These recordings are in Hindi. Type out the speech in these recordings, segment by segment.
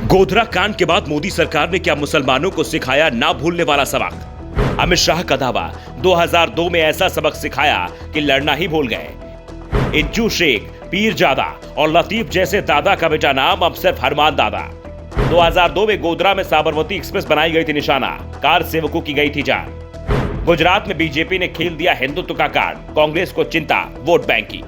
गोधरा कांड के बाद मोदी सरकार ने क्या मुसलमानों को सिखाया ना भूलने वाला सबक। अमित शाह का दावा, 2002 में ऐसा सबक सिखाया कि लड़ना ही भूल गए। इज्जू शेख, पीरजादा और लतीफ जैसे दादा का बेटा नाम अब सिर्फ हनुमान दादा। 2002 में गोधरा में साबरमती एक्सप्रेस बनाई गई थी निशाना, कार सेवकों की गई थी जान। गुजरात में बीजेपी ने खेल दिया हिंदुत्व का कार्ड, कांग्रेस को चिंता वोट बैंक की।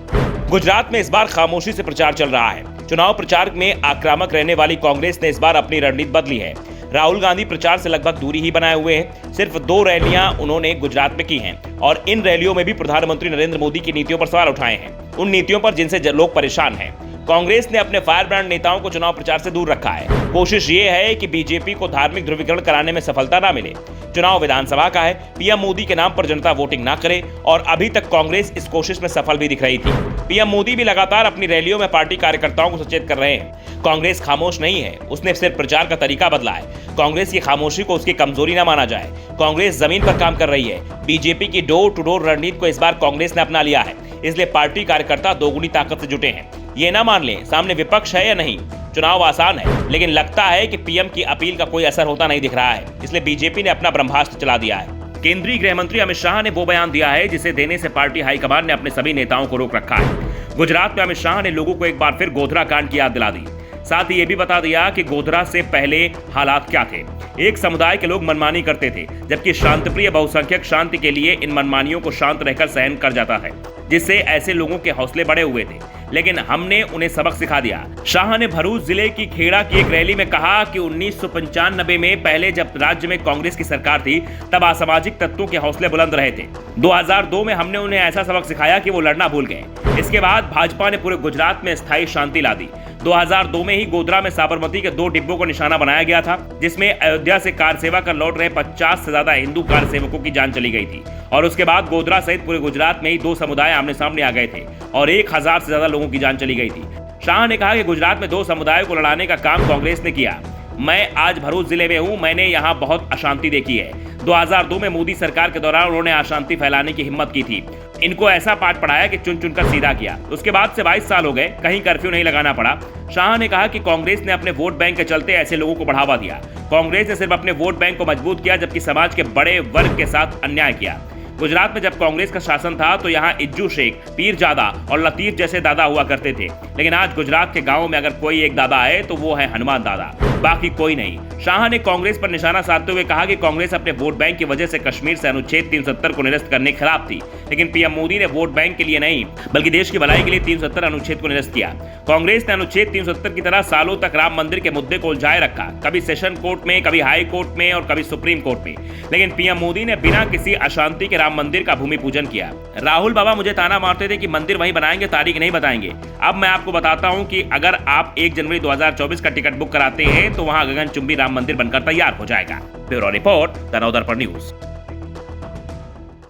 गुजरात में इस बार खामोशी से प्रचार चल रहा है। चुनाव प्रचार में आक्रामक रहने वाली कांग्रेस ने इस बार अपनी रणनीति बदली है। राहुल गांधी प्रचार से लगभग दूरी ही बनाए हुए हैं। सिर्फ 2 रैलियां उन्होंने गुजरात में की हैं और इन रैलियों में भी प्रधानमंत्री नरेंद्र मोदी की नीतियों पर सवाल उठाए हैं, उन नीतियों पर जिनसे लोग परेशान हैं। कांग्रेस ने अपने फायर ब्रांड नेताओं को चुनाव प्रचार से दूर रखा है। कोशिश ये है कि बीजेपी को धार्मिक ध्रुवीकरण कराने में सफलता ना मिले। चुनाव विधानसभा का है, पीएम मोदी के नाम पर जनता वोटिंग ना करे और अभी तक कांग्रेस इस कोशिश में सफल भी दिख रही थी। पीएम मोदी भी लगातार अपनी रैलियों में पार्टी कार्यकर्ताओं को सचेत कर रहे हैं। कांग्रेस खामोश नहीं है, उसने सिर्फ प्रचार का तरीका बदला है। कांग्रेस की खामोशी को उसकी कमजोरी ना माना जाए। कांग्रेस जमीन पर काम कर रही है। बीजेपी की डोर टू डोर रणनीति को इस बार कांग्रेस ने अपना लिया है, इसलिए पार्टी कार्यकर्ता दोगुनी ताकत से जुटे हैं। ये ना मान लें सामने विपक्ष है या नहीं, चुनाव आसान है, लेकिन लगता है कि पीएम की अपील का कोई असर होता नहीं दिख रहा है, इसलिए बीजेपी ने अपना ब्रह्मास्त्र चला दिया है। केंद्रीय गृह मंत्री अमित शाह ने वो बयान दिया है जिसे देने से पार्टी हाईकमान ने अपने सभी नेताओं को रोक रखा है। गुजरात में अमित शाह ने लोगों को एक बार फिर गोधरा कांड की याद दिला दी। साथ ही ये भी बता दिया कि गोधरा से पहले हालात क्या थे। एक समुदाय के लोग मनमानी करते थे, जबकि शांतिप्रिय बहुसंख्यक शांति के लिए इन मनमानियों को शांत रहकर सहन कर जाता है, जिससे ऐसे लोगों के हौसले बढ़े हुए थे, लेकिन हमने उन्हें सबक सिखा दिया। शाह ने भरूच जिले की खेड़ा की एक रैली में कहा कि 1995 में पहले जब राज्य में कांग्रेस की सरकार थी तब असामाजिक तत्वों के हौसले बुलंद रहे थे। 2002 में हमने उन्हें ऐसा सबक सिखाया कि वो लड़ना भूल गए। इसके बाद भाजपा ने पूरे गुजरात में स्थायी शांति ला दी। 2002 में ही गोधरा में साबरमती के 2 डिब्बों को निशाना बनाया गया था, जिसमें अयोध्या से कार सेवा कर लौट रहे 50 से ज्यादा हिंदू कार सेवकों की जान चली गई थी। और उसके बाद गोधरा सहित पूरे गुजरात में ही 2 समुदाय आमने सामने आ गए थे और 1000 से ज्यादा लोगों की जान चली गई थी। शाह ने कहा कि गुजरात में 2 समुदायों को लड़ाने का काम कांग्रेस ने किया। मैं आज भरूच जिले में हूं, मैंने यहां बहुत अशांति देखी है। 2002 में मोदी सरकार के दौरान उन्होंने अशांति फैलाने की हिम्मत की थी। इनको ऐसा पाठ पढ़ाया कि चुन चुनकर सीधा किया। उसके बाद से 22 साल हो गए, कहीं कर्फ्यू नहीं लगाना पड़ा। शाह ने कहा कि कांग्रेस ने अपने वोट बैंक के चलते ऐसे लोगों को बढ़ावा दिया। कांग्रेस ने सिर्फ अपने वोट बैंक को मजबूत किया, जबकि समाज के बड़े वर्ग के साथ अन्याय किया। गुजरात में जब कांग्रेस का शासन था तो यहाँ इज्जू शेख, पीरजादा और लतीफ जैसे दादा हुआ करते थे, लेकिन आज गुजरात के गांवों में अगर कोई एक दादा है तो वो है हनुमान दादा, बाकी कोई नहीं। शाह ने कांग्रेस पर निशाना साधते हुए कहा कि कांग्रेस अपने वोट बैंक की वजह से कश्मीर से अनुच्छेद 370 को निरस्त करने के खिलाफ थी, लेकिन पीएम मोदी ने वोट बैंक के लिए नहीं बल्कि देश की भलाई के लिए 370 अनुच्छेद को निरस्त किया। कांग्रेस ने अनुच्छेद 370 की तरह सालों तक राम मंदिर के मुद्दे को उलझाए रखा, कभी सेशन कोर्ट में, कभी हाई कोर्ट में और कभी सुप्रीम कोर्ट में, लेकिन पीएम मोदी ने बिना किसी अशांति के राम मंदिर का भूमि पूजन किया। राहुल बाबा मुझे ताना मारते थे कि मंदिर वहीं बनाएंगे, तारीख नहीं बताएंगे। अब मैं आपको बताता हूं कि अगर आप 1 जनवरी 2024 का टिकट बुक कराते हैं तो वहां गगनचुंबी राम मंदिर बनकर तैयार हो जाएगा। Bureau report, the Navdarpan news.